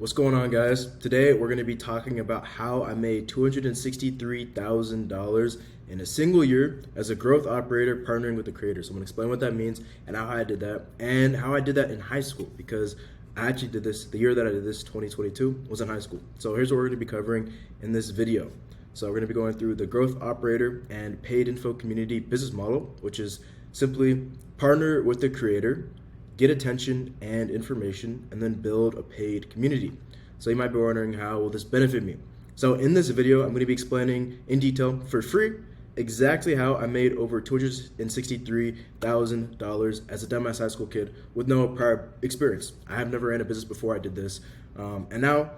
What's going on, guys? Today we're going to be talking about how I made $263,000 in a single year as a growth operator partnering with the creator. So I'm going to explain what that means and how I did that and how I did that in high school, because I actually did this, the year that I did this, 2022, was in high school. So here's what we're going to be covering in this video. So we're going to be going through the growth operator and paid info community business model, which is simply partner with the creator, get attention and information, and then build a paid community. So you might be wondering, how will this benefit me? So in this video, I'm going to be explaining in detail for free exactly how I made over $263,000 as a dumbass high school kid with no prior experience. I have never ran a business before I did this. And now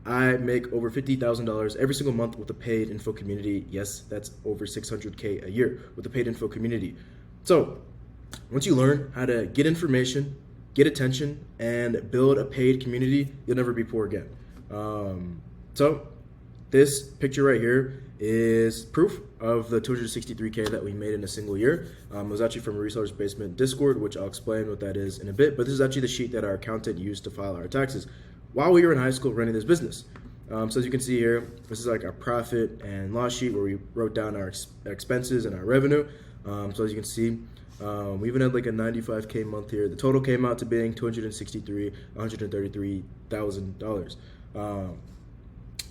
I make over $50,000 every single month with a paid info community. Yes, that's over $600K a year with a paid info community. So once you learn how to get information, get attention, and build a paid community, you'll never be poor again. So this picture right here is proof of the 263K that we made in a single year. It was actually from a reseller's basement Discord, which I'll explain what that is in a bit. But this is actually the sheet that our accountant used to file our taxes while we were in high school running this business. So as you can see here, this is like our profit and loss sheet where we wrote down our expenses and our revenue. So as you can see, we even had like a 95K month here. The total came out to being $133,000.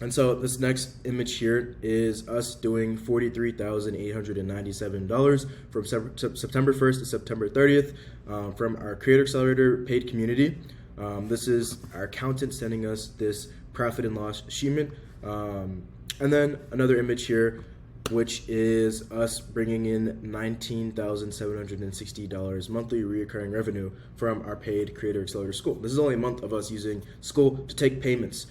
And so this next image here is us doing $43,897 from September 1st to September 30th from our Creator Accelerator paid community. This is our accountant sending us this profit and loss sheet. And then another image here, which is us bringing in $19,760 monthly recurring revenue from our paid Creator Accelerator school. This is only a month of us using school to take payments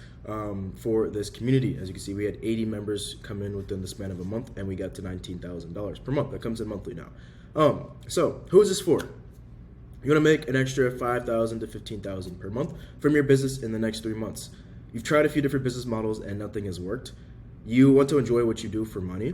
for this community. As you can see, we had 80 members come in within the span of a month, and we got to $19,000 per month. That comes in monthly now. So who is this for? You want to make an extra $5,000 to $15,000 per month from your business in the next 3 months. You've tried a few different business models and nothing has worked. You want to enjoy what you do for money.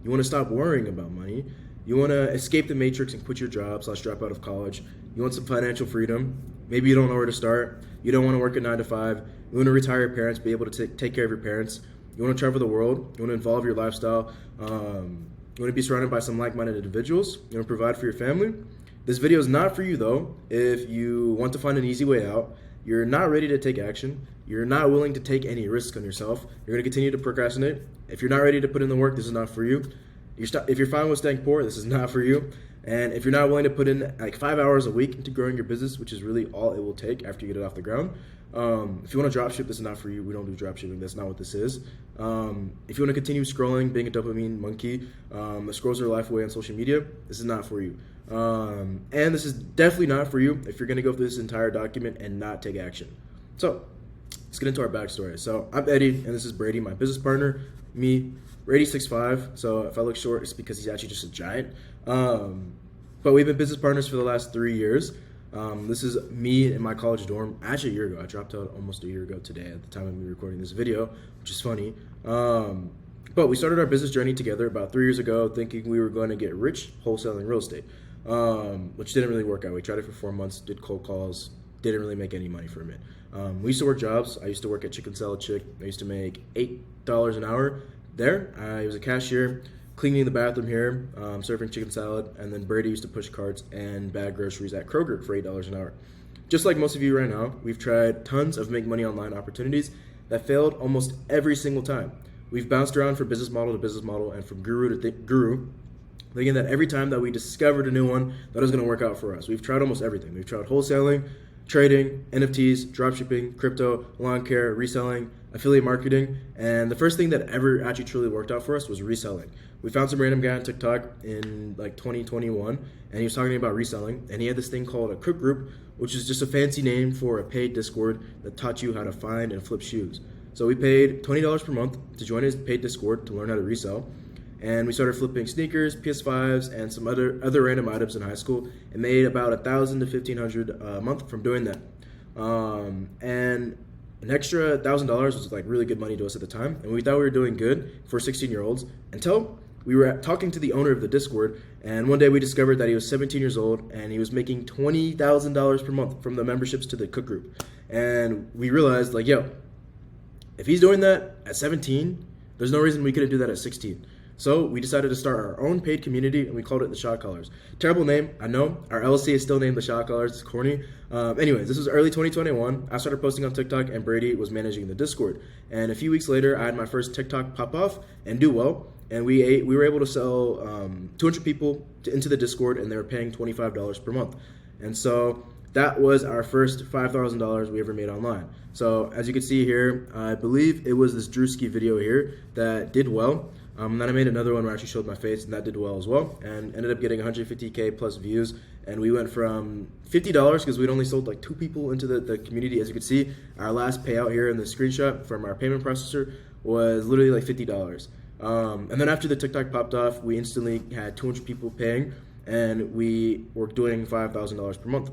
You want to stop worrying about money. You want to escape the matrix and quit your job / drop out of college. You want some financial freedom. Maybe you don't know where to start. You don't want to work a 9 to 5. You want to retire your parents, be able to take care of your parents. You want to travel the world. You want to involve your lifestyle. You want to be surrounded by some like-minded individuals. You want to provide for your family. This video is not for you though. If you want to find an easy way out, you're not ready to take action, you're not willing to take any risk on yourself, you're going to continue to procrastinate. If you're not ready to put in the work, this is not for you. If you're fine with staying poor, this is not for you. And if you're not willing to put in like 5 hours a week into growing your business, which is really all it will take after you get it off the ground, if you want to dropship, this is not for you. We don't do dropshipping. That's not what this is. If you want to continue scrolling, being a dopamine monkey, that scrolls your life away on social media, this is not for you. And this is definitely not for you if you're going to go through this entire document and not take action. So let's get into our backstory. So I'm Eddie, and this is Brady, my business partner. Me, Brady's 6'5", so if I look short, it's because he's actually just a giant. But we've been business partners for the last 3 years. This is me in my college dorm, actually a year ago. I dropped out almost a year ago today at the time of me recording this video, which is funny. But we started our business journey together about 3 years ago, thinking we were going to get rich wholesaling real estate, which didn't really work out. We tried it for 4 months, did cold calls, didn't really make any money from it. We used to work jobs. I used to work at Chicken Salad Chick. I used to make $8 an hour there. I was a cashier, cleaning the bathroom here, serving chicken salad, and then Brady used to push carts and bag groceries at Kroger for $8 an hour. Just like most of you right now, we've tried tons of make money online opportunities that failed almost every single time. We've bounced around from business model to business model and from guru to guru, thinking that every time that we discovered a new one, that was going to work out for us. We've tried almost everything. We've tried wholesaling, trading, NFTs, dropshipping, crypto, lawn care, reselling, affiliate marketing, and the first thing that ever actually truly worked out for us was reselling. We found some random guy on TikTok in like 2021, and he was talking about reselling, and he had this thing called a cook group, which is just a fancy name for a paid Discord that taught you how to find and flip shoes. So we paid $20 per month to join his paid Discord to learn how to resell. And we started flipping sneakers, PS5s, and some other random items in high school, and made about $1,000 to $1,500 a month from doing that. And an extra $1,000 was like really good money to us at the time, and we thought we were doing good for 16-year-olds until we were talking to the owner of the Discord, and one day we discovered that he was 17 years old and he was making $20,000 per month from the memberships to the cook group. And we realized, like, yo, If he's doing that at 17, there's no reason we couldn't do that at 16. So we decided to start our own paid community, and we called it the Shot Callers. Terrible name, I know. Our LLC is still named the Shot Callers. It's corny. Anyways, this was early 2021. I started posting on TikTok, and Brady was managing the Discord. And a few weeks later, I had my first TikTok pop off and do well. And we were able to sell 200 people into the Discord, and they were paying $25 per month. And so that was our first $5,000 we ever made online. So as you can see here, I believe it was this Drewski video here that did well. Then I made another one where I actually showed my face, and that did well as well, and ended up getting 150K plus views. And we went from $50, because we'd only sold like 2 people into the community. As you can see, our last payout here in the screenshot from our payment processor was literally like $50. And then after the TikTok popped off, we instantly had 200 people paying, and we were doing $5,000 per month.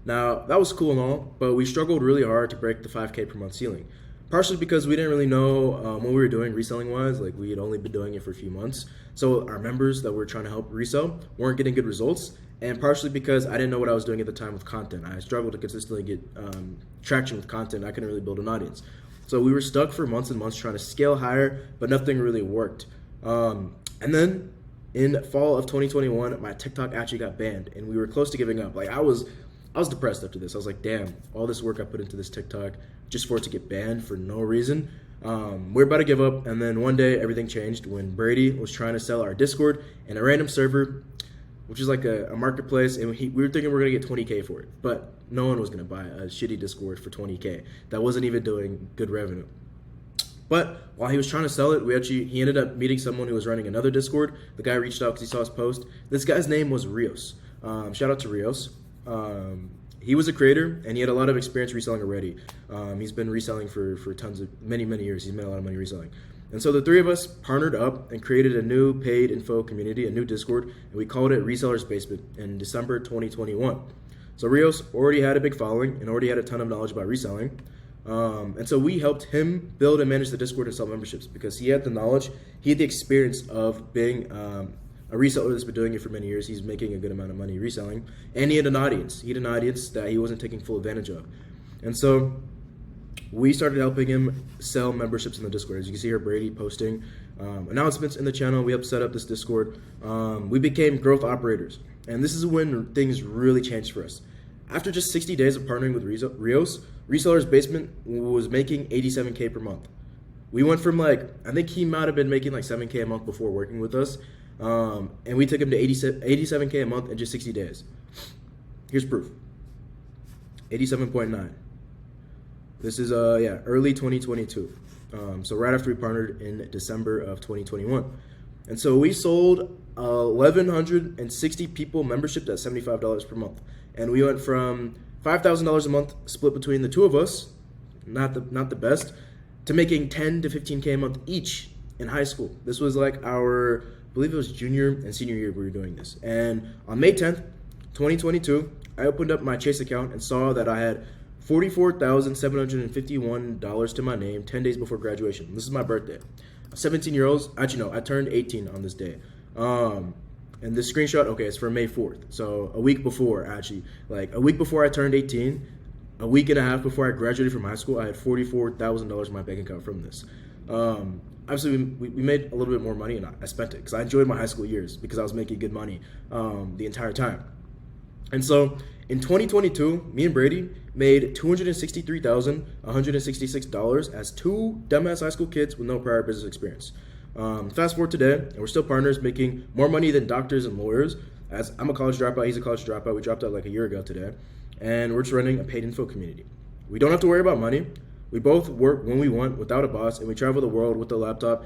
Now, that was cool and all, but we struggled really hard to break the 5K per month ceiling. Partially because we didn't really know what we were doing reselling-wise. Like, we had only been doing it for a few months. So our members that we were trying to help resell weren't getting good results. And partially because I didn't know what I was doing at the time with content. I struggled to consistently get traction with content. I couldn't really build an audience. So we were stuck for months and months trying to scale higher, but nothing really worked. And then in fall of 2021, my TikTok actually got banned, and we were close to giving up. Like, I was depressed after this. I was like, damn, all this work I put into this TikTok just for it to get banned for no reason. We're about to give up, and then one day everything changed when Brady was trying to sell our Discord in a random server, which is like a marketplace, and we were thinking we were going to get 20K for it, but no one was going to buy a shitty Discord for 20K. That wasn't even doing good revenue. But while he was trying to sell it, he ended up meeting someone who was running another Discord. The guy reached out because he saw his post. This guy's name was Rios. Shout out to Rios. He was a creator, and he had a lot of experience reselling already. He's been reselling for many years. He's made a lot of money reselling. And so the three of us partnered up and created a new paid info community, a new Discord, and we called it Resellers Basement in December 2021. So Rios already had a big following and already had a ton of knowledge about reselling. And so we helped him build and manage the Discord and sell memberships because he had the knowledge, he had the experience of being a reseller that's been doing it for many years. He's making a good amount of money reselling, and he had an audience. He had an audience that he wasn't taking full advantage of. And so we started helping him sell memberships in the Discord. As you can see here, Brady posting announcements in the channel. We helped set up this Discord. We became growth operators, and this is when things really changed for us. After just 60 days of partnering with Rios, Resellers Basement was making 87K per month. We went from I think he might have been making like 7K a month before working with us. And we took him to 87K a month in just 60 days. Here's proof. 87.9. This is early 2022. So right after we partnered in December of 2021. And so we sold 1,160 people memberships at $75 per month. And we went from $5,000 a month split between the two of us, not the best, to making 10 to 15K a month each in high school. This was like our, I believe it was junior and senior year we were doing this. And on May 10th, 2022, I opened up my Chase account and saw that I had $44,751 to my name 10 days before graduation. This is my birthday. 17-year-olds, actually no, I turned 18 on this day. And this screenshot, okay, it's from May 4th. So a week before, actually. Like a week before I turned 18, a week and a half before I graduated from high school, I had $44,000 in my bank account from this. Obviously, we made a little bit more money, and I spent it because I enjoyed my high school years because I was making good money the entire time. And so in 2022, me and Brady made $263,166 as two dumbass high school kids with no prior business experience. Fast forward today, and we're still partners making more money than doctors and lawyers. As I'm a college dropout, he's a college dropout. We dropped out like a year ago today. And we're just running a paid info community. We don't have to worry about money. We both work when we want without a boss, and we travel the world with a laptop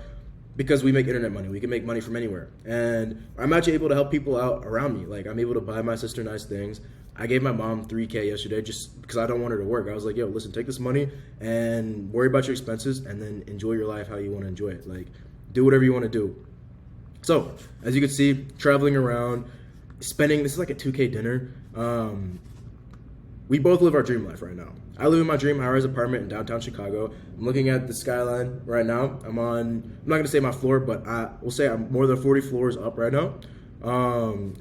because we make internet money. We can make money from anywhere. And I'm actually able to help people out around me. Like, I'm able to buy my sister nice things. I gave my mom $3K yesterday just because I don't want her to work. I was like, yo, listen, take this money and worry about your expenses and then enjoy your life how you want to enjoy it. Like, do whatever you want to do. So, as you can see, traveling around, spending, this is like a 2K dinner. We both live our dream life right now. I live in my dream high-rise apartment in downtown Chicago. I'm looking at the skyline right now. I'm not going to say my floor, but we'll say I'm more than 40 floors up right now.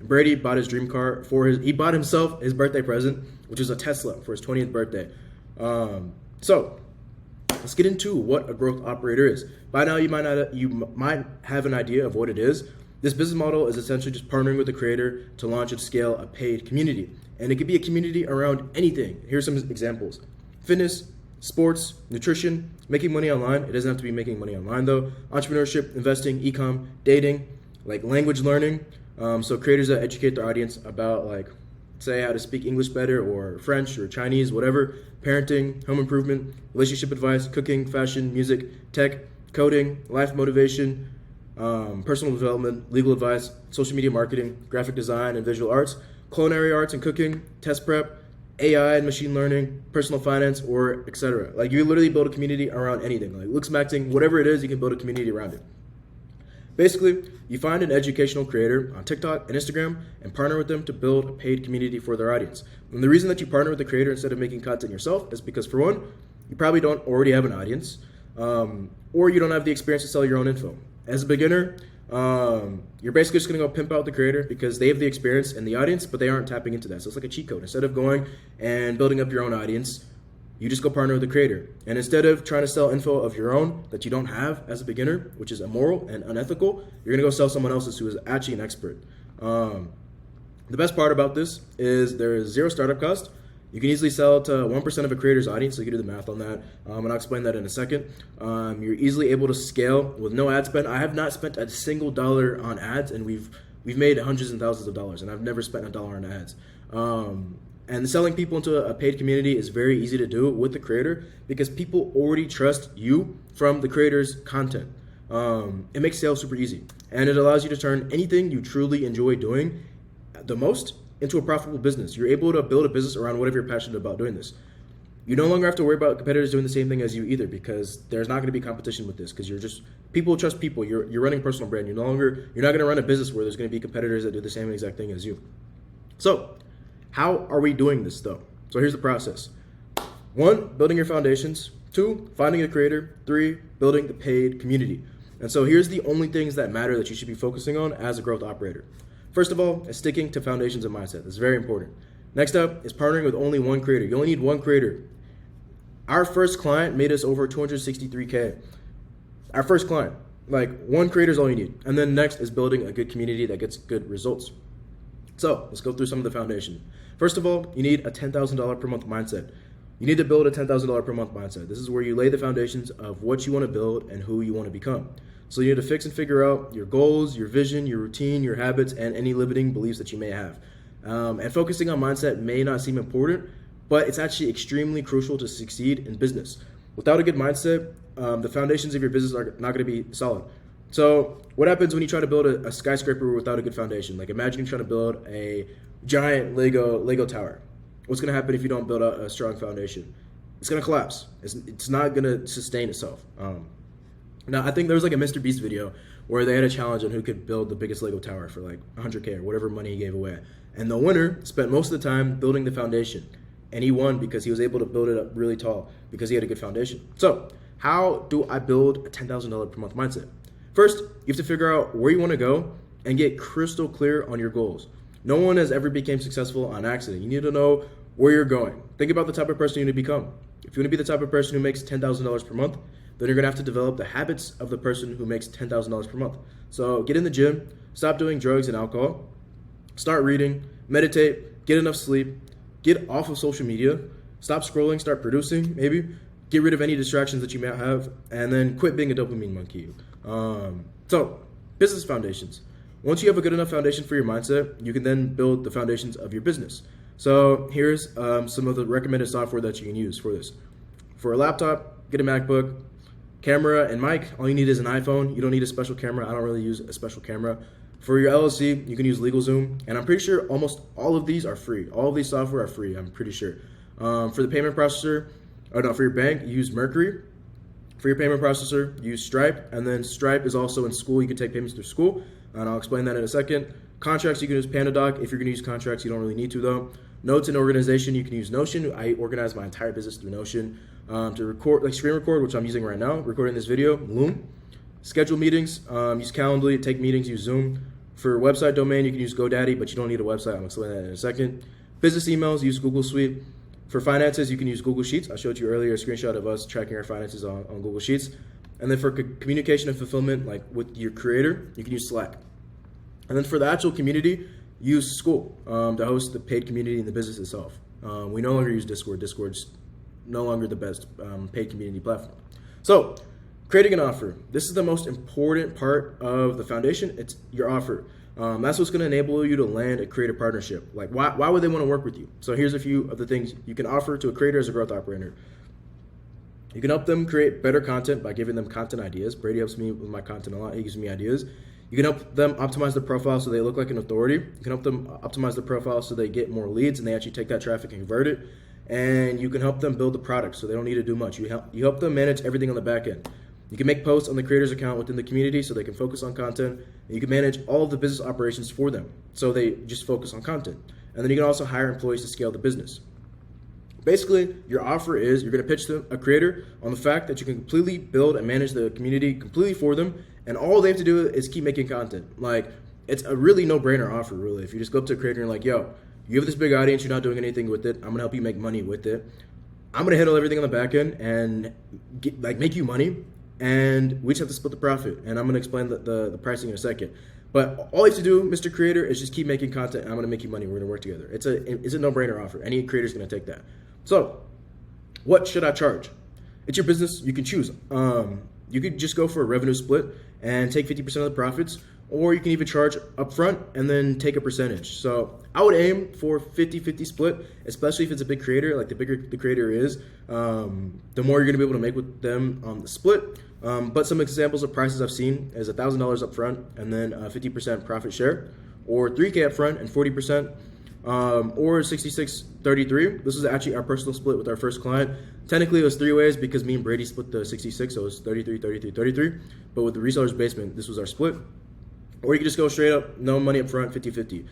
Brady bought his dream car he bought himself his birthday present, which is a Tesla for his 20th birthday. So let's get into what a growth operator is. By now, you might have an idea of what it is. This business model is essentially just partnering with the creator to launch and scale a paid community. And it could be a community around anything. Here's some examples: fitness, sports, nutrition, making money online. It doesn't have to be making money online though. Entrepreneurship, investing, e-com, dating, like language learning. So creators that educate their audience about, like, say, how to speak English better, or French or Chinese, whatever. Parenting, home improvement, relationship advice, cooking, fashion, music, tech, coding, life motivation, personal development, legal advice, social media marketing, graphic design and visual arts, culinary arts and cooking, test prep, AI and machine learning, personal finance, or etc. Like, you literally build a community around anything. Like looks maxing, whatever it is, you can build a community around it. Basically, you find an educational creator on TikTok and Instagram and partner with them to build a paid community for their audience. And the reason that you partner with the creator instead of making content yourself is because, for one, you probably don't already have an audience, or you don't have the experience to sell your own info. As a beginner, you're basically just going to go pimp out the creator because they have the experience and the audience, but they aren't tapping into that. So it's like a cheat code. Instead of going and building up your own audience, you just go partner with the creator. And instead of trying to sell info of your own that you don't have as a beginner, which is immoral and unethical, you're going to go sell someone else's who is actually an expert. The best part about this is there is zero startup cost. You can easily sell to 1% of a creator's audience, so you can do the math on that, and I'll explain that in a second. You're easily able to scale with no ad spend. I have not spent a single dollar on ads, and we've made hundreds and thousands of dollars, and I've never spent a dollar on ads. And selling people into a paid community is very easy to do with the creator because people already trust you from the creator's content. It makes sales super easy, and it allows you to turn anything you truly enjoy doing the most into a profitable business. You're able to build a business around whatever you're passionate about doing this. You no longer have to worry about competitors doing the same thing as you either, because there's not going to be competition with this, because people trust people. You're running a personal brand. You're not going to run a business where there's going to be competitors that do the same exact thing as you. So how are we doing this though? So here's the process. 1, building your foundations. 2, finding a creator. 3, building the paid community. And so here's the only things that matter that you should be focusing on as a growth operator. First of all, is sticking to foundations and mindset. This is very important. Next up is partnering with only one creator. You only need one creator. Our first client made us over 263K. Our first client, like one creator is all you need. And then next is building a good community that gets good results. So let's go through some of the foundation. First of all, you need a $10,000 per month mindset. You need to build a $10,000 per month mindset. This is where you lay the foundations of what you want to build and who you want to become. So you need to fix and figure out your goals, your vision, your routine, your habits, and any limiting beliefs that you may have. And focusing on mindset may not seem important, but it's actually extremely crucial to succeed in business. Without a good mindset, the foundations of your business are not going to be solid. So what happens when you try to build a skyscraper without a good foundation? Like, imagine you're trying to build a giant Lego tower. What's going to happen if you don't build a strong foundation? It's going to collapse. It's not going to sustain itself. Now, I think there was like a Mr. Beast video where they had a challenge on who could build the biggest Lego tower for like 100K or whatever money he gave away. And the winner spent most of the time building the foundation. And he won because he was able to build it up really tall because he had a good foundation. So how do I build a $10,000 per month mindset? First, you have to figure out where you want to go and get crystal clear on your goals. No one has ever become successful on accident. You need to know where you're going. Think about the type of person you need to become. If you want to be the type of person who makes $10,000 per month, then you're going to have to develop the habits of the person who makes $10,000 per month. So get in the gym, stop doing drugs and alcohol, start reading, meditate, get enough sleep, get off of social media, stop scrolling, start producing, maybe, get rid of any distractions that you may have, and then quit being a dopamine monkey. So business foundations. Once you have a good enough foundation for your mindset, you can then build the foundations of your business. So here's some of the recommended software that you can use for this. For a laptop, get a MacBook. Camera and mic, all you need is an iPhone. You don't need a special camera. I don't really use a special camera. For your LLC, you can use LegalZoom. And I'm pretty sure almost all of these are free. All of these software are free, I'm pretty sure. For the payment processor, for your bank, you use Mercury. For your payment processor, use Stripe. And then Stripe is also in Skool. You can take payments through Skool. And I'll explain that in a second. Contracts, you can use PandaDoc. If you're going to use contracts, you don't really need to though. Notes and organization, you can use Notion. I organize my entire business through Notion. To record, like screen record, which I'm using right now, recording this video, Loom. Schedule meetings, use Calendly, take meetings, use Zoom. For website domain, you can use GoDaddy, but you don't need a website. I'll explain that in a second. Business emails, use Google Suite. For finances, you can use Google Sheets. I showed you earlier a screenshot of us tracking our finances on Google Sheets. And then for communication and fulfillment, like with your creator, you can use Slack. And then for the actual community, use Skool to host the paid community and the business itself. We no longer use Discord. Discord's no longer the best paid community platform. So, creating an offer. This is the most important part of the foundation. It's your offer. That's what's going to enable you to land a creator partnership. Like, why would they want to work with you? So here's a few of the things you can offer to a creator as a growth operator. You can help them create better content by giving them content ideas. Brady helps me with my content a lot. He gives me ideas. You can help them optimize the profile so they look like an authority. You can help them optimize the profile so they get more leads and they actually take that traffic and convert it. And you can help them build the product so they don't need to do much. You help them manage everything on the back end. You can make posts on the creator's account within the community so they can focus on content. And you can manage all of the business operations for them so they just focus on content. And then you can also hire employees to scale the business. Basically, your offer is you're going to pitch them a creator on the fact that you can completely build and manage the community completely for them, and all they have to do is keep making content. Like, it's a really no-brainer offer, really. If you just go up to a creator and you're like, yo, you have this big audience, you're not doing anything with it, I'm going to help you make money with it. I'm going to handle everything on the back end and make you money, and we just have to split the profit. And I'm going to explain the pricing in a second. But all you have to do, Mr. Creator, is just keep making content, and I'm going to make you money. We're going to work together. It's a no-brainer offer. Any creator is going to take that. So, what should I charge? It's your business. You can choose. You could just go for a revenue split and take 50% of the profits, or you can even charge upfront and then take a percentage. So I would aim for 50-50 split, especially if it's a big creator. Like, the bigger the creator is, the more you're going to be able to make with them on the split. But some examples of prices I've seen is $1,000 upfront and then 50% profit share, or $3K upfront and 40%. Or 66-33. This is actually our personal split with our first client. Technically, it was 3 ways because me and Brady split the 66, so it was 33. But with the reseller's basement, this was our split. Or you can just go straight up, no money up front, 50-50.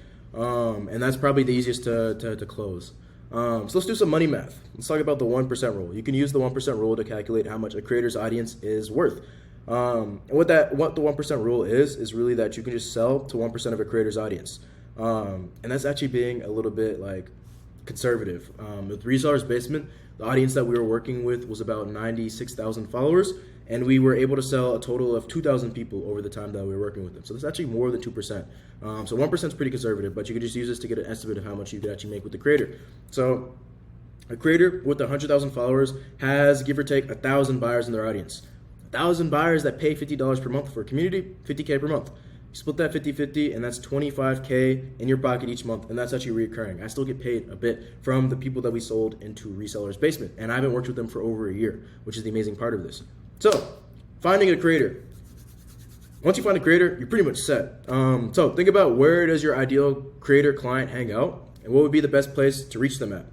And that's probably the easiest to close. So let's do some money math. Let's talk about the 1% rule. You can use the 1% rule to calculate how much a creator's audience is worth. And what the 1% rule is really that you can just sell to 1% of a creator's audience. And that's actually being a little bit like conservative. With Reseller's Basement, the audience that we were working with was about 96,000 followers, and we were able to sell a total of 2,000 people over the time that we were working with them. So that's actually more than 2%. So 1% is pretty conservative, but you could just use this to get an estimate of how much you could actually make with the creator. So a creator with 100,000 followers has, give or take, 1,000 buyers in their audience. 1,000 buyers that pay $50 per month for a community, $50K per month. You split that 50-50, and that's $25K in your pocket each month, and that's actually recurring. I still get paid a bit from the people that we sold into Reseller's Basement, and I haven't worked with them for over a year, which is the amazing part of this. So, finding a creator. Once you find a creator, you're pretty much set. So think about, where does your ideal creator client hang out, and what would be the best place to reach them at?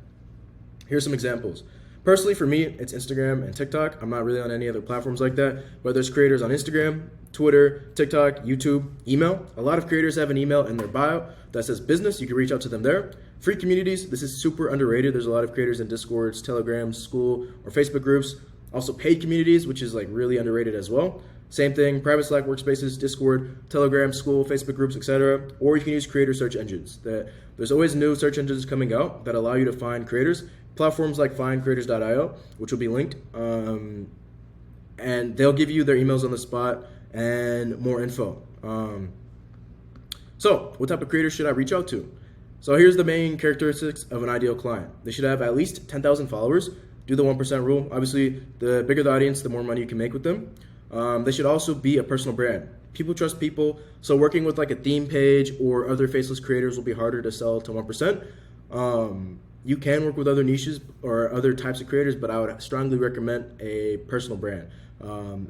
Here's some examples. Personally, for me, it's Instagram and TikTok. I'm not really on any other platforms like that, but there's creators on Instagram, Twitter, TikTok, YouTube, email. A lot of creators have an email in their bio that says business. You can reach out to them there. Free communities. This is super underrated. There's a lot of creators in Discords, Telegrams, Skool, or Facebook groups. Also paid communities, which is like really underrated as well. Same thing, private Slack workspaces, Discord, Telegram, Skool, Facebook groups, etc. Or you can use creator search engines. There's always new search engines coming out that allow you to find creators. Platforms like findcreators.io, which will be linked, and they'll give you their emails on the spot and more info. So what type of creators should I reach out to? So here's the main characteristics of an ideal client. They should have at least 10,000 followers. Do the 1% rule. Obviously, the bigger the audience, the more money you can make with them. They should also be a personal brand. People trust people, so working with like a theme page or other faceless creators will be harder to sell to 1%. You can work with other niches or other types of creators, but I would strongly recommend a personal brand.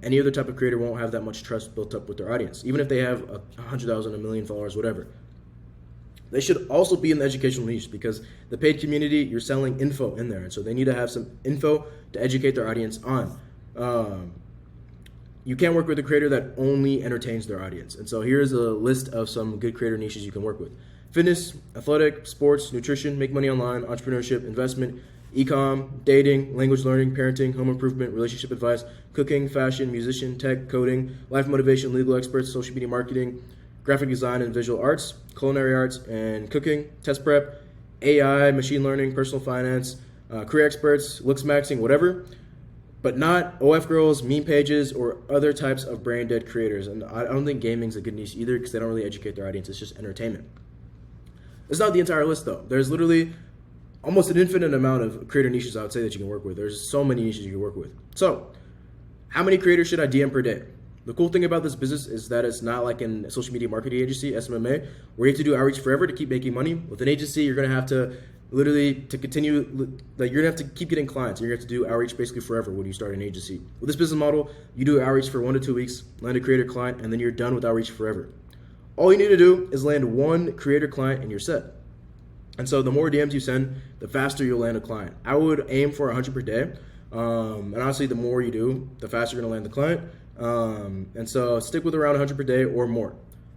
Any other type of creator won't have that much trust built up with their audience, even if they have 100,000, 1 million followers, whatever. They should also be in the educational niche, because the paid community, you're selling info in there, and so they need to have some info to educate their audience on. You can't work with a creator that only entertains their audience. And so here's a list of some good creator niches you can work with. Fitness, athletic, sports, nutrition, make money online, entrepreneurship, investment, e-com, dating, language learning, parenting, home improvement, relationship advice, cooking, fashion, musician, tech, coding, life motivation, legal experts, social media marketing, graphic design and visual arts, culinary arts and cooking, test prep, AI, machine learning, personal finance, career experts, looks maxing, whatever, but not OF girls, meme pages, or other types of brain dead creators. And I don't think gaming's a good niche either because they don't really educate their audience. It's just entertainment. It's not the entire list though. There's literally almost an infinite amount of creator niches I would say that you can work with. There's so many niches you can work with. So how many creators should I DM per day? The cool thing about this business is that it's not like in a social media marketing agency, SMMA, where you have to do outreach forever to keep making money. With an agency, you're going to have to literally, to continue, like you're going to have to keep getting clients. And you're going to have to do outreach basically forever when you start an agency. With this business model, you do outreach for 1 to 2 weeks, land a creator client, and then you're done with outreach forever. All you need to do is land 1 creator client and you're set. And so the more DMs you send, the faster you'll land a client. I would aim for 100 per day. And honestly, the more you do, the faster you're going to land the client. And so stick with around 100 per day or more.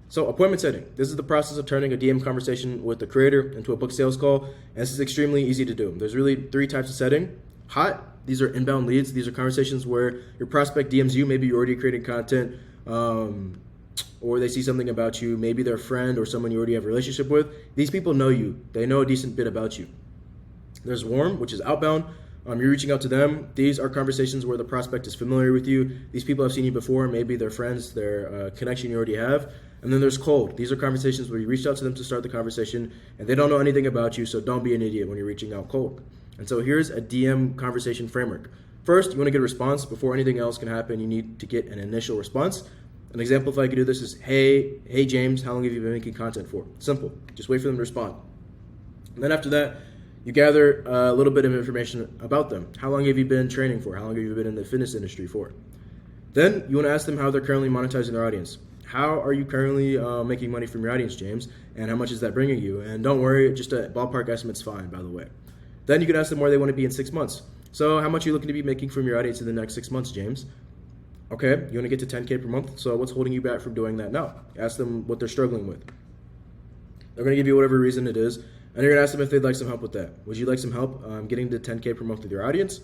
So appointment setting. This is the process of turning a DM conversation with the creator into a booked sales call. And this is extremely easy to do. There's really 3 types of setting. Hot, these are inbound leads. These are conversations where your prospect DMs you. Maybe you're already creating content, or they see something about you. Maybe they're a friend or someone you already have a relationship with. These people know you. They know a decent bit about you. There's warm, which is outbound. You're reaching out to them. These are conversations where the prospect is familiar with you. These people have seen you before. Maybe they're friends, they're a connection you already have. And then there's cold. These are conversations where you reached out to them to start the conversation and they don't know anything about you, so don't be an idiot when you're reaching out cold. And so here's a DM conversation framework. First, you want to get a response. Before anything else can happen, you need to get an initial response. An example if I could do this is, hey James, how long have you been making content for? Simple. Just wait for them to respond. And then after that, you gather a little bit of information about them. How long have you been training for? How long have you been in the fitness industry for? Then you want to ask them how they're currently monetizing their audience. How are you currently making money from your audience, James? And how much is that bringing you? And don't worry, just a ballpark estimate's fine, by the way. Then you can ask them where they want to be in 6 months. So how much are you looking to be making from your audience in the next 6 months, James? Okay, you want to get to 10K per month. So what's holding you back from doing that now? Ask them what they're struggling with. They're going to give you whatever reason it is. And you're going to ask them if they'd like some help with that. Would you like some help getting to 10K per month with your audience?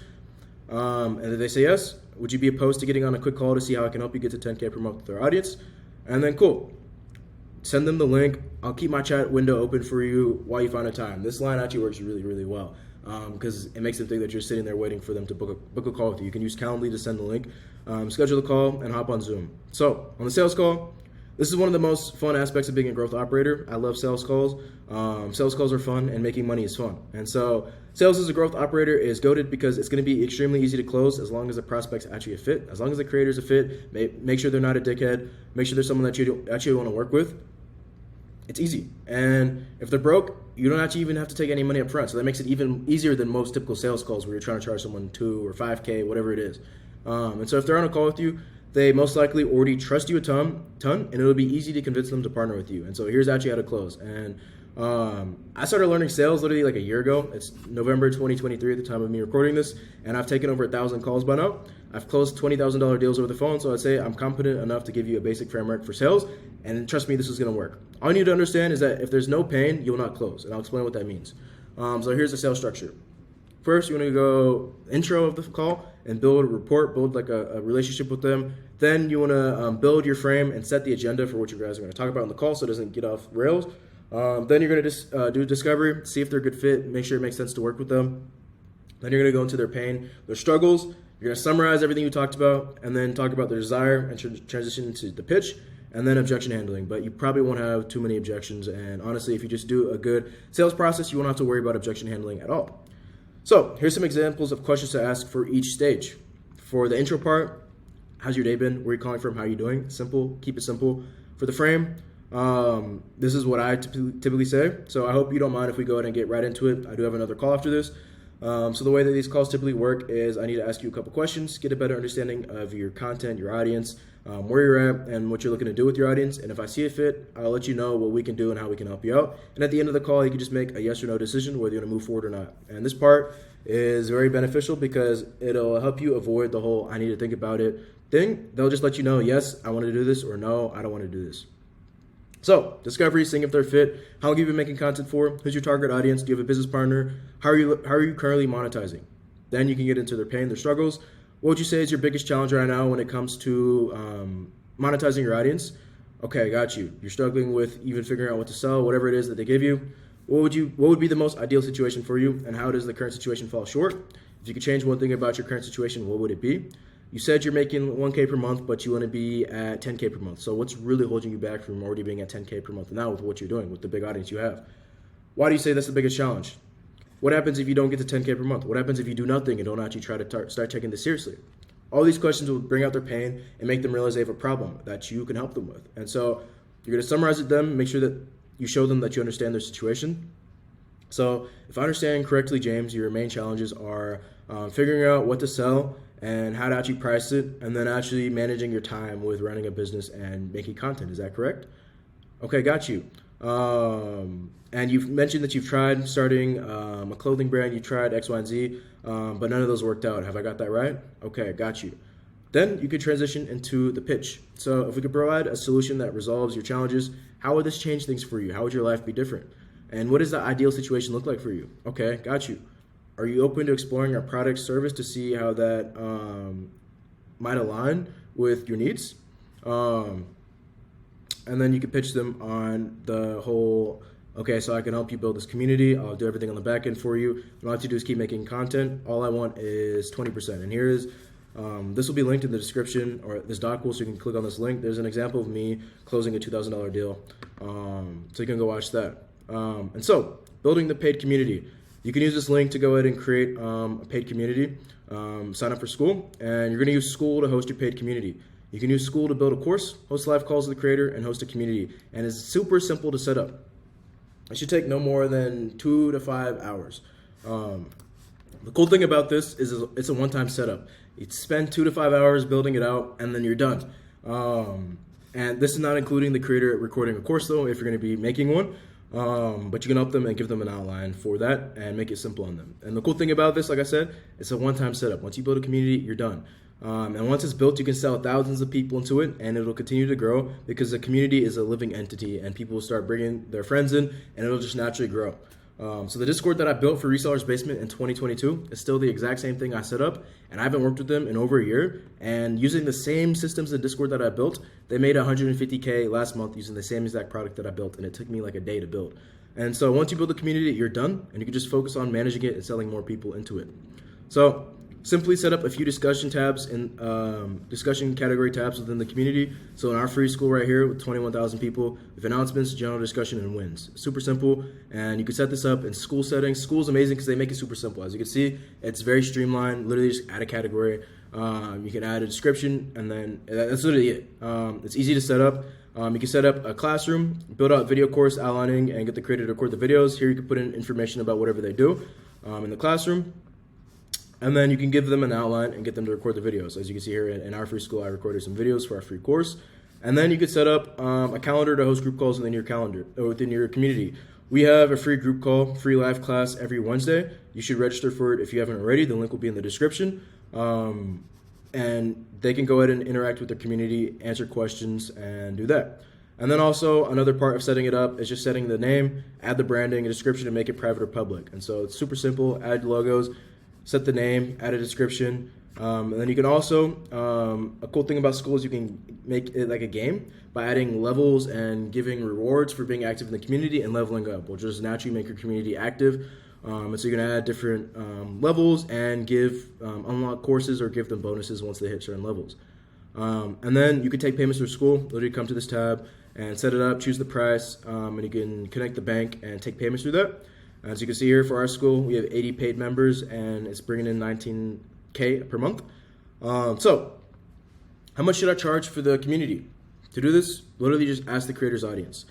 And if they say yes, would you be opposed to getting on a quick call to see how I can help you get to 10K per month with their audience? And then cool. Send them the link. I'll keep my chat window open for you while you find a time. This line actually works really, really well because it makes them think that you're sitting there waiting for them to book a call with you. You can use Calendly to send the link, schedule the call, and hop on Zoom. So on the sales call, this is one of the most fun aspects of being a growth operator. I love sales calls. Sales calls are fun and making money is fun. And so sales as a growth operator is goated because it's going to be extremely easy to close as long as the prospect's actually a fit. As long as the creator's a fit, make sure they're not a dickhead. Make sure there's someone that you actually want to work with. It's easy. And if they're broke, you don't actually even have to take any money up front. So that makes it even easier than most typical sales calls where you're trying to charge someone 2 or 5K, whatever it is. And so if they're on a call with you, they most likely already trust you a ton, and it'll be easy to convince them to partner with you. And so here's actually how to close. And I started learning sales literally like a year ago. It's November 2023 at the time of me recording this, and I've taken over 1,000 calls by now. I've closed $20,000 deals over the phone, so I'd say I'm competent enough to give you a basic framework for sales, and trust me, this is going to work. All you need to understand is that if there's no pain, you'll not close, and I'll explain what that means. So here's the sales structure. First, you want to go intro of the call and build a rapport, build like a relationship with them. Then you want to build your frame and set the agenda for what you guys are going to talk about in the call so it doesn't get off rails. Then you're going to do discovery, see if they're a good fit, make sure it makes sense to work with them. Then you're going to go into their pain, their struggles. You're going to summarize everything you talked about and then talk about their desire and transition into the pitch and then objection handling. But you probably won't have too many objections. And honestly, if you just do a good sales process, you won't have to worry about objection handling at all. So here's some examples of questions to ask for each stage. For the intro part, how's your day been? Where are you calling from? How are you doing? Simple. Keep it simple. For the frame, this is what I typically say. So I hope you don't mind if we go ahead and get right into it. I do have another call after this. So the way that these calls typically work is I need to ask you a couple questions, get a better understanding of your content, your audience, where you're at, and what you're looking to do with your audience. And if I see a fit, I'll let you know what we can do and how we can help you out. And at the end of the call, you can just make a yes or no decision whether you're going to move forward or not. And this part is very beneficial because it'll help you avoid the whole I need to think about it thing. They'll just let you know, yes, I want to do this, or no, I don't want to do this. So, discovery, seeing if they're fit. How long have you been making content for? Who's your target audience? Do you have a business partner? How are you currently monetizing? Then you can get into their pain, their struggles. What would you say is your biggest challenge right now when it comes to monetizing your audience? Okay, got you. You're struggling with even figuring out what to sell, whatever it is that they give you. what would be the most ideal situation for you, and how does the current situation fall short? If you could change one thing about your current situation, what would it be? You said you're making 1K per month, but you want to be at 10K per month. So what's really holding you back from already being at 10K per month now with what you're doing, with the big audience you have? Why do you say that's the biggest challenge? What happens if you don't get to 10K per month? What happens if you do nothing and don't actually try to start taking this seriously? All these questions will bring out their pain and make them realize they have a problem that you can help them with. And so you're going to summarize it to them, make sure that you show them that you understand their situation. So if I understand correctly, James, your main challenges are figuring out what to sell and how to actually price it, and then actually managing your time with running a business and making content. Is that correct? Okay, got you. And you've mentioned that you've tried starting a clothing brand, you tried X, Y, and Z, but none of those worked out. Have I got that right? Okay, got you. Then you could transition into the pitch. So if we could provide a solution that resolves your challenges, how would this change things for you? How would your life be different? And what does the ideal situation look like for you? Okay, got you. Are you open to exploring our product service to see how that might align with your needs? And then you can pitch them on the whole, okay, so I can help you build this community. I'll do everything on the back end for you. And all I have to do is keep making content. All I want is 20%. And here is, this will be linked in the description, or this doc will, so you can click on this link. There's an example of me closing a $2,000 deal. So you can go watch that. And so, building the paid community. You can use this link to go ahead and create a paid community, sign up for Skool, and you're going to use Skool to host your paid community. You can use Skool to build a course, host live calls with the creator, and host a community. And it's super simple to set up. It should take no more than 2 to 5 hours. The cool thing about this is it's a one-time setup. You spend 2 to 5 hours building it out, and then you're done. And this is not including the creator recording a course, though, if you're going to be making one. But you can help them and give them an outline for that and make it simple on them. And the cool thing about this, like I said, it's a one-time setup. Once you build a community, you're done. And once it's built, you can sell thousands of people into it, and it'll continue to grow because the community is a living entity, and people will start bringing their friends in, and it'll just naturally grow. So the Discord that I built for Resellers Basement in 2022 is still the exact same thing I set up, and I haven't worked with them in over a year. And using the same systems in Discord that I built, they made 150K last month using the same exact product that I built, and it took me like a day to build. And so once you build a community, you're done, and you can just focus on managing it and selling more people into it. So simply set up a few discussion tabs and discussion category tabs within the community. So in our free school right here with 21,000 people, with announcements, general discussion, and wins. Super simple, and you can set this up in Skool settings. Skool is amazing because they make it super simple. As you can see, it's very streamlined. Literally just add a category. You can add a description, and then that's literally it. It's easy to set up. You can set up a classroom, build out video course outlining, and get the creator to record the videos. Here you can put in information about whatever they do in the classroom. And then you can give them an outline and get them to record the videos. As you can see here in our free school, I recorded some videos for our free course. And then you could set up a calendar to host group calls within your calendar or within your community. We have a free group call, free live class every Wednesday. You should register for it if you haven't already. The link will be in the description. And they can go ahead and interact with their community, answer questions, and do that. And then also another part of setting it up is just setting the name, add the branding, a description, and make it private or public. And so it's super simple. Add logos, set the name, add a description. And then you can also, a cool thing about Skool is you can make it like a game by adding levels and giving rewards for being active in the community and leveling up, which just naturally make your community active. And so you're gonna add different levels and give unlock courses or give them bonuses once they hit certain levels. And then you can take payments through Skool. Literally come to this tab and set it up, choose the price, and you can connect the bank and take payments through that. As you can see here for our school, we have 80 paid members, and it's bringing in 19K per month. So how much should I charge for the community? To do this, literally just ask the creator's audience.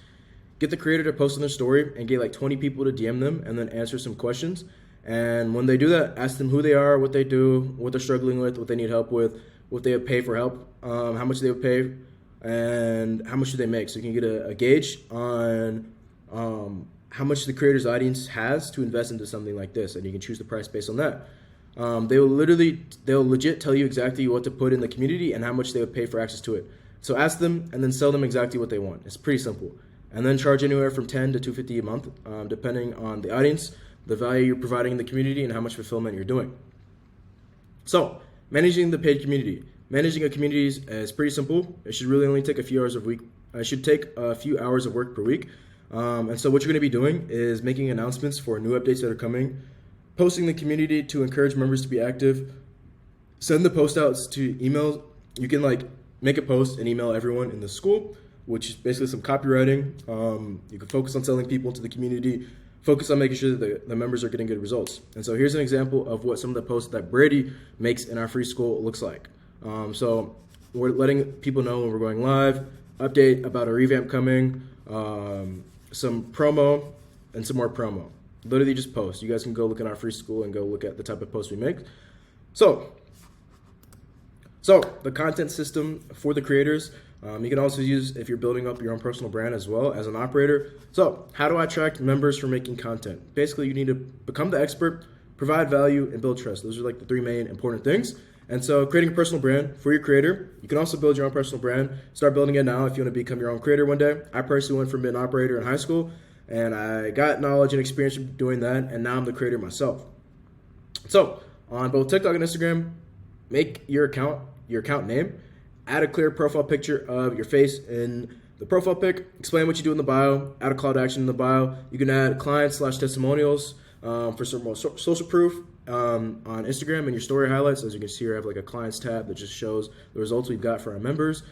Get the creator to post on their story and get like 20 people to DM them and then answer some questions. And when they do that, ask them who they are, what they do, what they're struggling with, what they need help with, what they would pay for help, how much they would pay, and how much do they make. So you can get a gauge on how much the creator's audience has to invest into something like this, and you can choose the price based on that. They'll legit tell you exactly what to put in the community and how much they would pay for access to it. So ask them and then sell them exactly what they want. It's pretty simple. And then charge anywhere from $10 to $250 a month, depending on the audience, the value you're providing in the community, and how much fulfillment you're doing. So managing the paid community. Managing a community is pretty simple. It should really only take a few hours of week. It should take a few hours of work per week. And so what you're going to be doing is making announcements for new updates that are coming, posting the community to encourage members to be active, send the post outs to emails. You can like make a post and email everyone in the school, which is basically some copywriting. You can focus on selling people into the community, focus on making sure that the members are getting good results. And so here's an example of what some of the posts that Brady makes in our free school looks like. So we're letting people know when we're going live, update about a revamp coming, some promo, and some more promo. Literally just post. You guys can go look at our free school and go look at the type of posts we make. So the content system for the creators, you can also use if you're building up your own personal brand as well as an operator. So how do I attract members for making content? Basically, you need to become the expert, provide value, and build trust. Those are like the three main important things. And so creating a personal brand for your creator. You can also build your own personal brand. Start building it now if you want to become your own creator one day. I personally went from being an operator in high school, and I got knowledge and experience from doing that, and now I'm the creator myself. So on both TikTok and Instagram, make your account name, add a clear profile picture of your face in the profile pic, explain what you do in the bio, add a call to action in the bio. You can add clients/testimonials for some more social proof on Instagram and your story highlights. As you can see here, I have like a clients tab that just shows the results we've got for our members.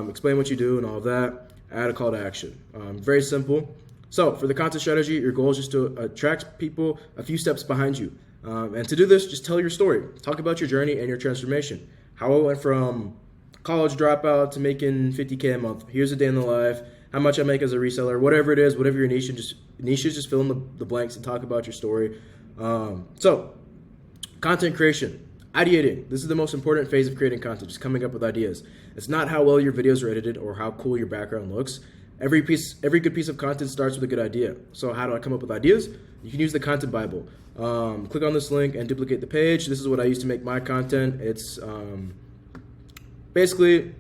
Explain what you do and all of that. Add a call to action. Very simple. So for the content strategy, your goal is just to attract people a few steps behind you. And to do this, just tell your story. Talk about your journey and your transformation. How I went from college dropout to making $50K a month. Here's a day in the life. How much I make as a reseller. Whatever it is, whatever your niche is, just fill in the blanks and talk about your story. So content creation, ideating. This is the most important phase of creating content, just coming up with ideas. It's not how well your videos are edited or how cool your background looks. Every good piece of content starts with a good idea. So how do I come up with ideas? You can use the Content Bible. Click on this link and duplicate the page. This is what I use to make my content. It's basically,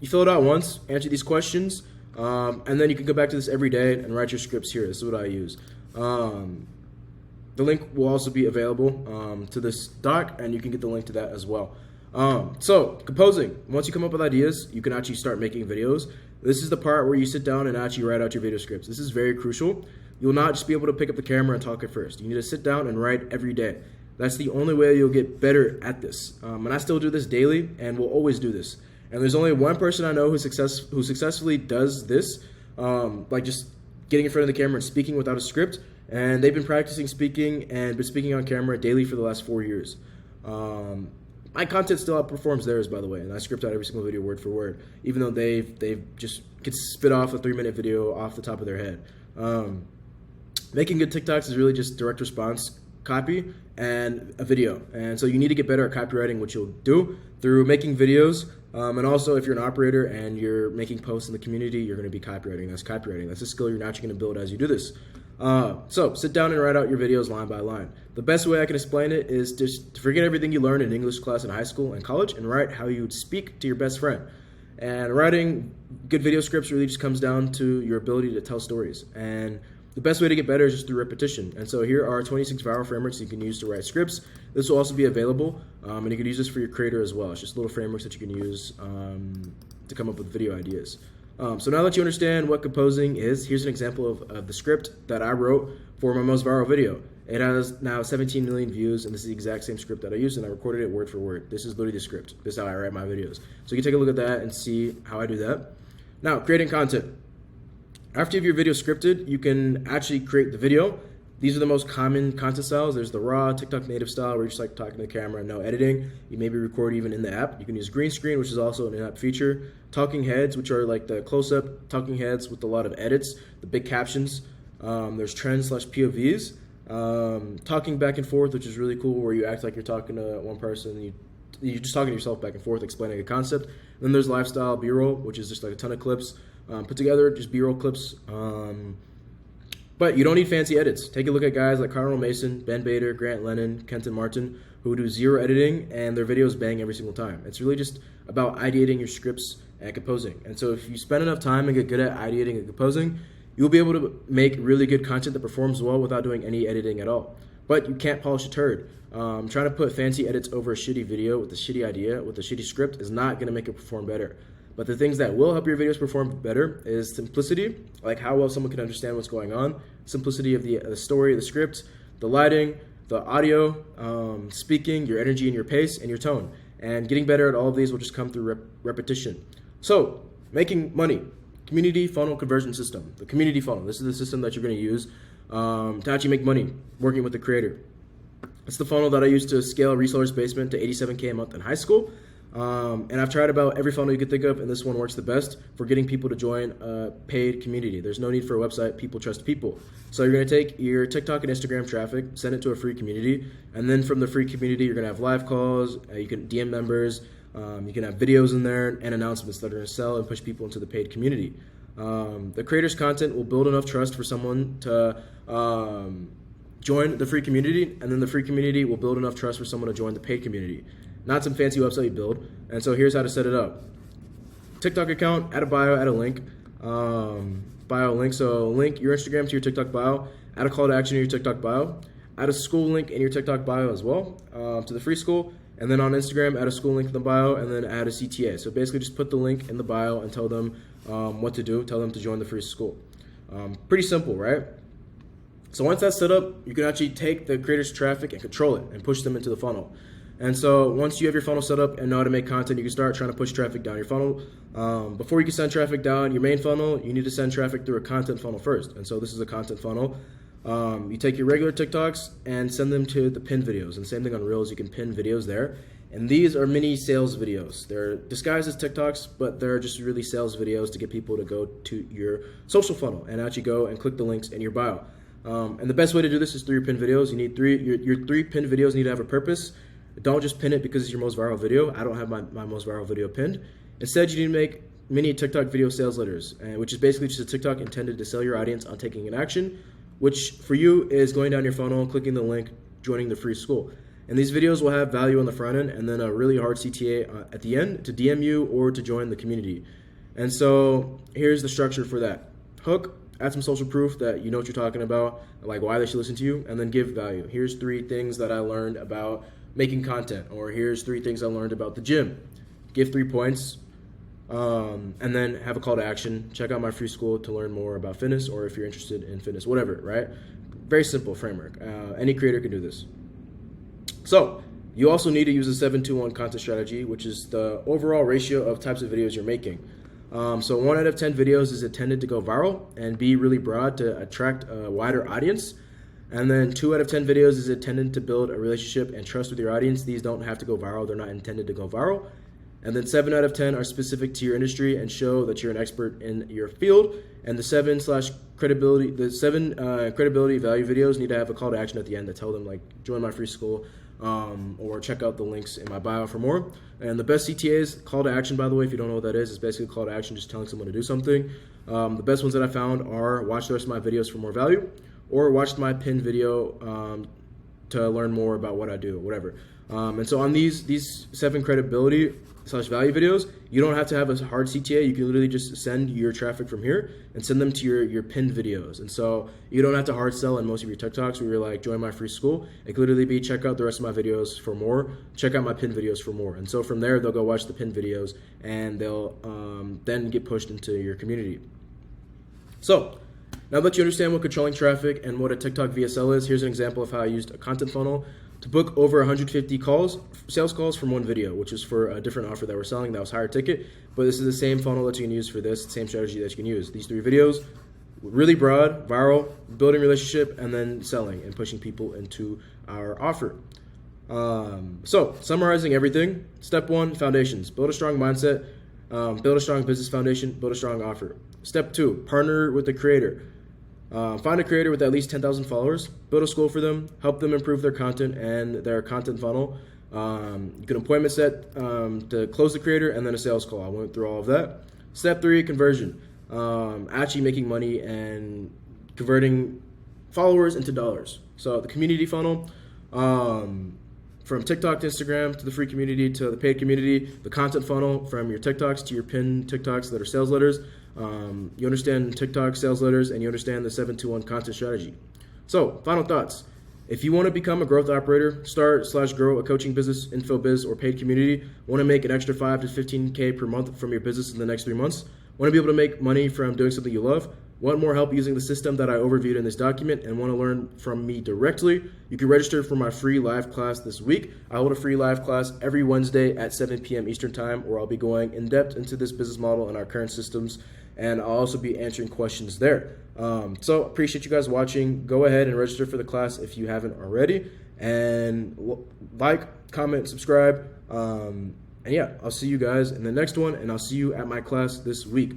you fill it out once, answer these questions, and then you can go back to this every day and write your scripts here. This is what I use. The link will also be available to this doc, and you can get the link to that as well. So composing. Once you come up with ideas, you can actually start making videos. This is the part where you sit down and actually write out your video scripts. This is very crucial. You'll not just be able to pick up the camera and talk at first. You need to sit down and write every day. That's the only way you'll get better at this. And I still do this daily, and will always do this. And there's only one person I know who successfully does this, like just getting in front of the camera and speaking without a script. And they've been practicing speaking and been speaking on camera daily for the last 4 years. My content still outperforms theirs, by the way, and I script out every single video word for word, even though they've just get spit off a 3-minute video off the top of their head. Making good TikToks is really just direct response copy and a video. And so you need to get better at copywriting, which you'll do through making videos. And also, if you're an operator and you're making posts in the community, you're going to be copywriting. That's copywriting. That's a skill you're naturally going to build as you do this. So sit down and write out your videos line by line. The best way I can explain it is just to forget everything you learned in English class in high school and college and write how you would speak to your best friend. And writing good video scripts really just comes down to your ability to tell stories. And the best way to get better is just through repetition. And so here are 26 viral frameworks you can use to write scripts. This will also be available, and you can use this for your creator as well. It's just little frameworks that you can use to come up with video ideas. So now that you understand what composing is, here's an example of the script that I wrote for my most viral video. It has now 17 million views, and this is the exact same script that I used, and I recorded it word for word. This is literally the script. This is how I write my videos. So you can take a look at that and see how I do that. Now, creating content. After you have your video scripted, you can actually create the video. These are the most common content styles. There's the raw TikTok native style where you just like talking to the camera, no editing. You maybe record even in the app. You can use green screen, which is also an in-app feature. Talking heads, which are like the close-up talking heads with a lot of edits, the big captions. There's trends/POVs. Talking back and forth, which is really cool, where you act like you're talking to one person. You're just talking to yourself back and forth, explaining a concept. And then there's lifestyle B-roll, which is just like a ton of clips put together, just B-roll clips. But you don't need fancy edits. Take a look at guys like Cardinal Mason, Ben Bader, Grant Lennon, Kenton Martin, who do zero editing, and their videos bang every single time. It's really just about ideating your scripts and composing. And so if you spend enough time and get good at ideating and composing, you'll be able to make really good content that performs well without doing any editing at all. But you can't polish a turd. Trying to put fancy edits over a shitty video with a shitty idea, with a shitty script, is not going to make it perform better. But the things that will help your videos perform better is simplicity, like how well someone can understand what's going on, simplicity of the story, the script, the lighting, the audio, speaking, your energy and your pace, and your tone. And getting better at all of these will just come through repetition. So, making money. Community funnel conversion system. The community funnel. This is the system that you're going to use to actually make money working with the creator. It's the funnel that I used to scale Reseller's Basement to $87K a month in high school. And I've tried about every funnel you could think of, and this one works the best for getting people to join a paid community. There's no need for a website. People trust people. So you're going to take your TikTok and Instagram traffic, send it to a free community, and then from the free community, you're going to have live calls, you can DM members, you can have videos in there and announcements that are going to sell and push people into the paid community. The creator's content will build enough trust for someone to join the free community, and then the free community will build enough trust for someone to join the paid community. Not some fancy website you build. And so here's how to set it up. TikTok account, add a bio, add a link. Bio link, so link your Instagram to your TikTok bio, add a call to action in your TikTok bio, add a school link in your TikTok bio as well to the free school, and then on Instagram, add a school link in the bio, and then add a CTA. So basically just put the link in the bio and tell them what to do, tell them to join the free school. Pretty simple, right? So once that's set up, you can actually take the creator's traffic and control it and push them into the funnel. And so once you have your funnel set up and know how to make content, you can start trying to push traffic down your funnel. Before you can send traffic down your main funnel, you need to send traffic through a content funnel first. And so this is a content funnel. You take your regular TikToks and send them to the pinned videos. And same thing on Reels, you can pin videos there. And these are mini sales videos. They're disguised as TikToks, but they're just really sales videos to get people to go to your social funnel and actually go and click the links in your bio. And the best way to do this is through your pinned videos. You need your three pinned videos need to have a purpose. Don't just pin it because it's your most viral video. I don't have my most viral video pinned. Instead, you need to make mini TikTok video sales letters, which is basically just a TikTok intended to sell your audience on taking an action, which for you is going down your funnel, clicking the link, joining the free school. And these videos will have value on the front end and then a really hard CTA at the end to DM you or to join the community. And so here's the structure for that. Hook, add some social proof that you know what you're talking about, like why they should listen to you, and then give value. Here's 3 things that I learned about making content, or here's 3 things I learned about the gym. Give 3 points, and then have a call to action. Check out my free school to learn more about fitness, or if you're interested in fitness, whatever, right? Very simple framework. Any creator can do this. So you also need to use a 7-to-1 content strategy, which is the overall ratio of types of videos you're making. So 1 out of 10 videos is intended to go viral and be really broad to attract a wider audience. And then 2 out of 10 videos is intended to build a relationship and trust with your audience. These don't have to go viral. They're not intended to go viral. And then 7 out of 10 are specific to your industry and show that you're an expert in your field. And the 7 credibility value videos need to have a call to action at the end that tell them, like, join my free school or check out the links in my bio for more. And the best CTAs, call to action, by the way, if you don't know what that is, it's basically a call to action, just telling someone to do something. The best ones that I found are watch the rest of my videos for more value, or watch my pinned video to learn more about what I do, whatever. And so on these 7 credibility/value videos, you don't have to have a hard CTA. You can literally just send your traffic from here and send them to your pinned videos. And so you don't have to hard sell in most of your TikToks where you're like, join my free school. It could literally be, check out the rest of my videos for more, check out my pinned videos for more. And so from there, they'll go watch the pinned videos and they'll then get pushed into your community. So now that you understand what controlling traffic and what a TikTok VSL is, here's an example of how I used a content funnel to book over 150 sales calls from 1 video, which is for a different offer that we're selling that was higher ticket. But this is the same funnel that you can use for this, same strategy that you can use. These 3 videos, really broad, viral, building relationship, and then selling and pushing people into our offer. So summarizing everything, step 1, foundations. Build a strong mindset, build a strong business foundation, build a strong offer. Step 2, partner with the creator. Find a creator with at least 10,000 followers, build a school for them, help them improve their content and their content funnel. You can appointment set to close the creator and then a sales call. I went through all of that. Step 3, conversion. Actually making money and converting followers into dollars. So the community funnel, from TikTok to Instagram to the free community to the paid community, the content funnel from your TikToks to your pinned TikToks that are sales letters. You understand TikTok sales letters and you understand the 7-to-1 content strategy. So final thoughts. If you want to become a growth operator, start/grow a coaching business, info biz, or paid community, want to make an extra 5 to 15K per month from your business in the next 3 months, want to be able to make money from doing something you love, want more help using the system that I overviewed in this document, and want to learn from me directly, you can register for my free live class this week. I hold a free live class every Wednesday at 7 p.m. Eastern Time, where I'll be going in depth into this business model and our current systems, and I'll also be answering questions there. So appreciate you guys watching. Go ahead and register for the class if you haven't already, and like, comment, subscribe, and yeah, I'll see you guys in the next one, and I'll see you at my class this week.